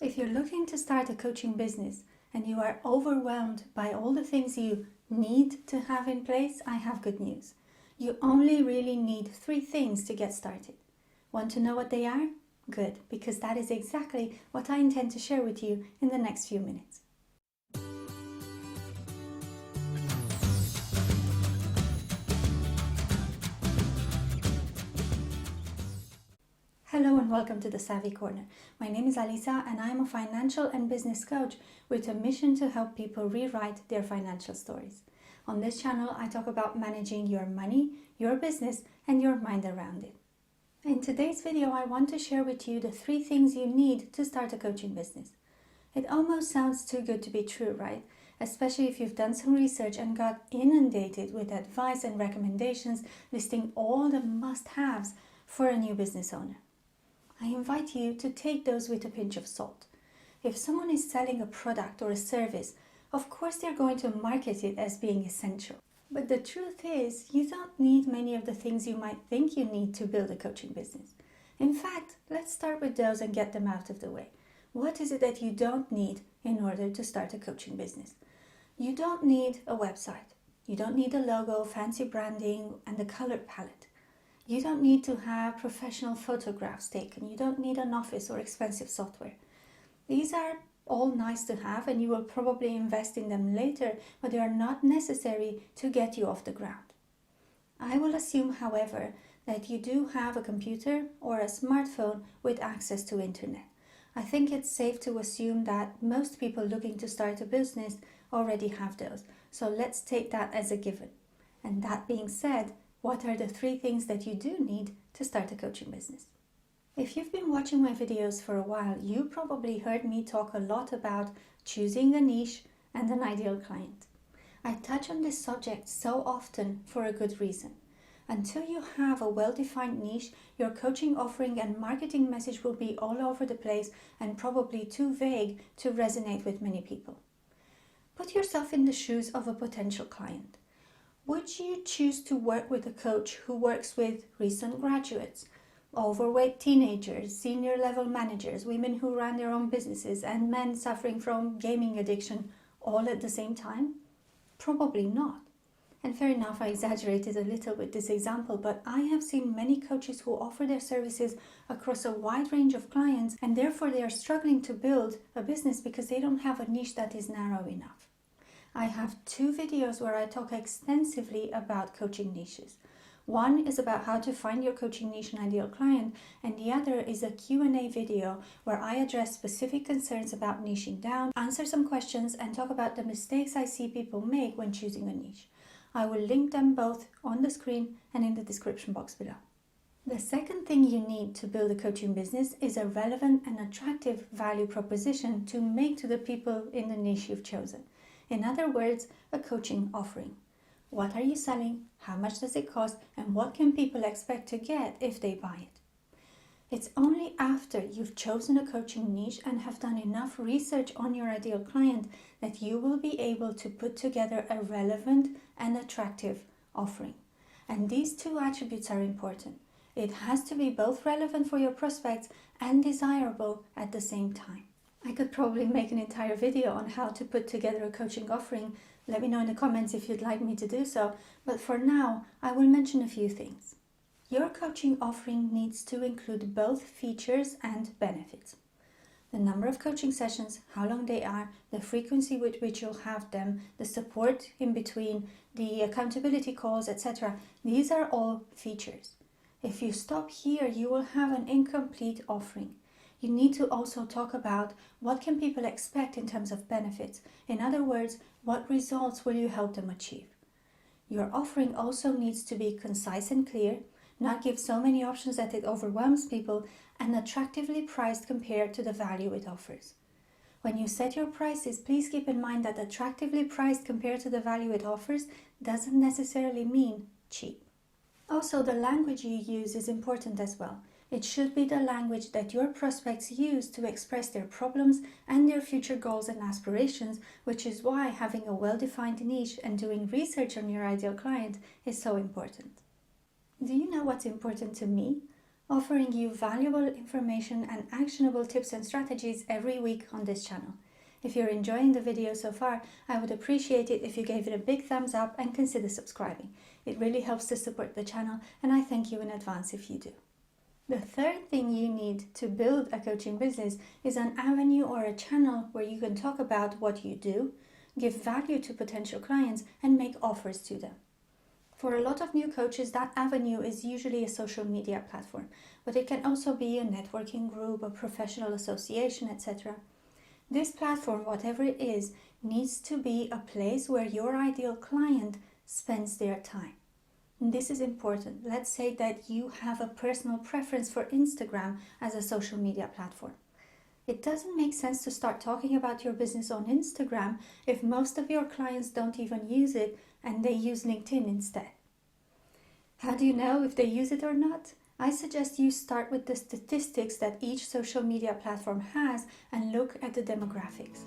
If you're looking to start a coaching business and you are overwhelmed by all the things you need to have in place, I have good news. You only really need 3 things to get started. Want to know what they are? Good, because that is exactly what I intend to share with you in the next few minutes. Hello and welcome to the Savvy Corner. My name is Alisa and I am a financial and business coach with a mission to help people rewrite their financial stories. On this channel, I talk about managing your money, your business, and your mind around it. In today's video, I want to share with you the 3 things you need to start a coaching business. It almost sounds too good to be true, right? Especially if you've done some research and got inundated with advice and recommendations listing all the must-haves for a new business owner. I invite you to take those with a pinch of salt. If someone is selling a product or a service, of course they're going to market it as being essential. But the truth is, you don't need many of the things you might think you need to build a coaching business. In fact, let's start with those and get them out of the way. What is it that you don't need in order to start a coaching business? You don't need a website. You don't need a logo, fancy branding, and a color palette. You don't need to have professional photographs taken. You don't need an office or expensive software. These are all nice to have and you will probably invest in them later, but they are not necessary to get you off the ground. I will assume, however, that you do have a computer or a smartphone with access to internet. I think it's safe to assume that most people looking to start a business already have those. So let's take that as a given. And that being said, what are the 3 things that you do need to start a coaching business? If you've been watching my videos for a while, you probably heard me talk a lot about choosing a niche and an ideal client. I touch on this subject so often for a good reason. Until you have a well-defined niche, your coaching offering and marketing message will be all over the place and probably too vague to resonate with many people. Put yourself in the shoes of a potential client. Would you choose to work with a coach who works with recent graduates, overweight teenagers, senior level managers, women who run their own businesses, and men suffering from gaming addiction all at the same time? Probably not. And fair enough, I exaggerated a little with this example, but I have seen many coaches who offer their services across a wide range of clients, and therefore they are struggling to build a business because they don't have a niche that is narrow enough. I have 2 videos where I talk extensively about coaching niches. One is about how to find your coaching niche and ideal client, and the other is a Q&A video where I address specific concerns about niching down, answer some questions, and talk about the mistakes I see people make when choosing a niche. I will link them both on the screen and in the description box below. The second thing you need to build a coaching business is a relevant and attractive value proposition to make to the people in the niche you've chosen. In other words, a coaching offering. What are you selling? How much does it cost? And what can people expect to get if they buy it? It's only after you've chosen a coaching niche and have done enough research on your ideal client that you will be able to put together a relevant and attractive offering. And these 2 attributes are important. It has to be both relevant for your prospects and desirable at the same time. I could probably make an entire video on how to put together a coaching offering. Let me know in the comments if you'd like me to do so. But for now, I will mention a few things. Your coaching offering needs to include both features and benefits. The number of coaching sessions, how long they are, the frequency with which you'll have them, the support in between, the accountability calls, etc. These are all features. If you stop here, you will have an incomplete offering. You need to also talk about what can people expect in terms of benefits. In other words, what results will you help them achieve? Your offering also needs to be concise and clear, not give so many options that it overwhelms people, and attractively priced compared to the value it offers. When you set your prices, please keep in mind that attractively priced compared to the value it offers doesn't necessarily mean cheap. Also, the language you use is important as well. It should be the language that your prospects use to express their problems and their future goals and aspirations, which is why having a well-defined niche and doing research on your ideal client is so important. Do you know what's important to me? offering you valuable information and actionable tips and strategies every week on this channel. If you're enjoying the video so far, I would appreciate it if you gave it a big thumbs up and consider subscribing. It really helps to support the channel, and I thank you in advance if you do. The third thing you need to build a coaching business is an avenue or a channel where you can talk about what you do, give value to potential clients, and make offers to them. For a lot of new coaches, that avenue is usually a social media platform, but it can also be a networking group, a professional association, etc. This platform, whatever it is, needs to be a place where your ideal client spends their time. And this is important. Let's say that you have a personal preference for Instagram as a social media platform. It doesn't make sense to start talking about your business on Instagram if most of your clients don't even use it and they use LinkedIn instead. How do you know if they use it or not? I suggest you start with the statistics that each social media platform has and look at the demographics.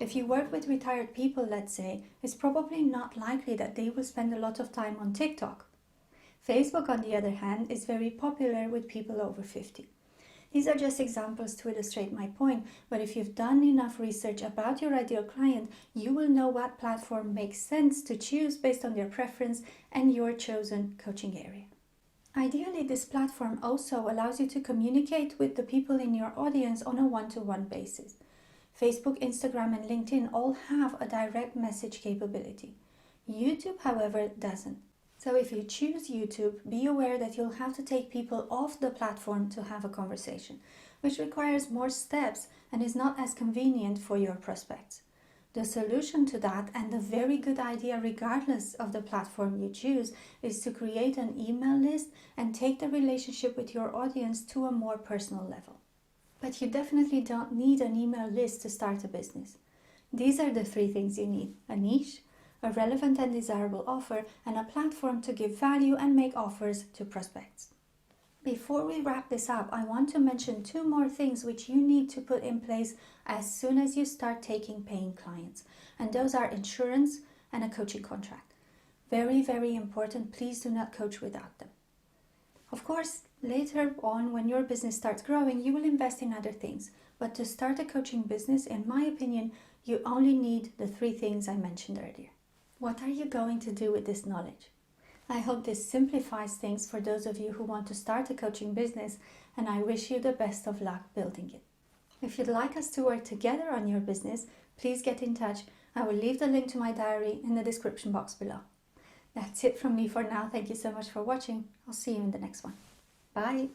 If you work with retired people, let's say, it's probably not likely that they will spend a lot of time on TikTok. Facebook, on the other hand, is very popular with people over 50. These are just examples to illustrate my point, but if you've done enough research about your ideal client, you will know what platform makes sense to choose based on their preference and your chosen coaching area. Ideally, this platform also allows you to communicate with the people in your audience on a one-to-one basis. Facebook, Instagram, and LinkedIn all have a direct message capability. YouTube, however, doesn't. So if you choose YouTube, be aware that you'll have to take people off the platform to have a conversation, which requires more steps and is not as convenient for your prospects. The solution to that, and a very good idea regardless of the platform you choose, is to create an email list and take the relationship with your audience to a more personal level. But you definitely don't need an email list to start a business. These are the three things you need: a niche, a relevant and desirable offer, and a platform to give value and make offers to prospects. Before we wrap this up, I want to mention two more things which you need to put in place as soon as you start taking paying clients, and those are insurance and a coaching contract. Very, very important. Please do not coach without them. Of course, later on, when your business starts growing, you will invest in other things. But to start a coaching business, in my opinion, you only need the three things I mentioned earlier. What are you going to do with this knowledge? I hope this simplifies things for those of you who want to start a coaching business, and I wish you the best of luck building it. If you'd like us to work together on your business, please get in touch. I will leave the link to my diary in the description box below. That's it from me for now. Thank you so much for watching. I'll see you in the next one. Bye.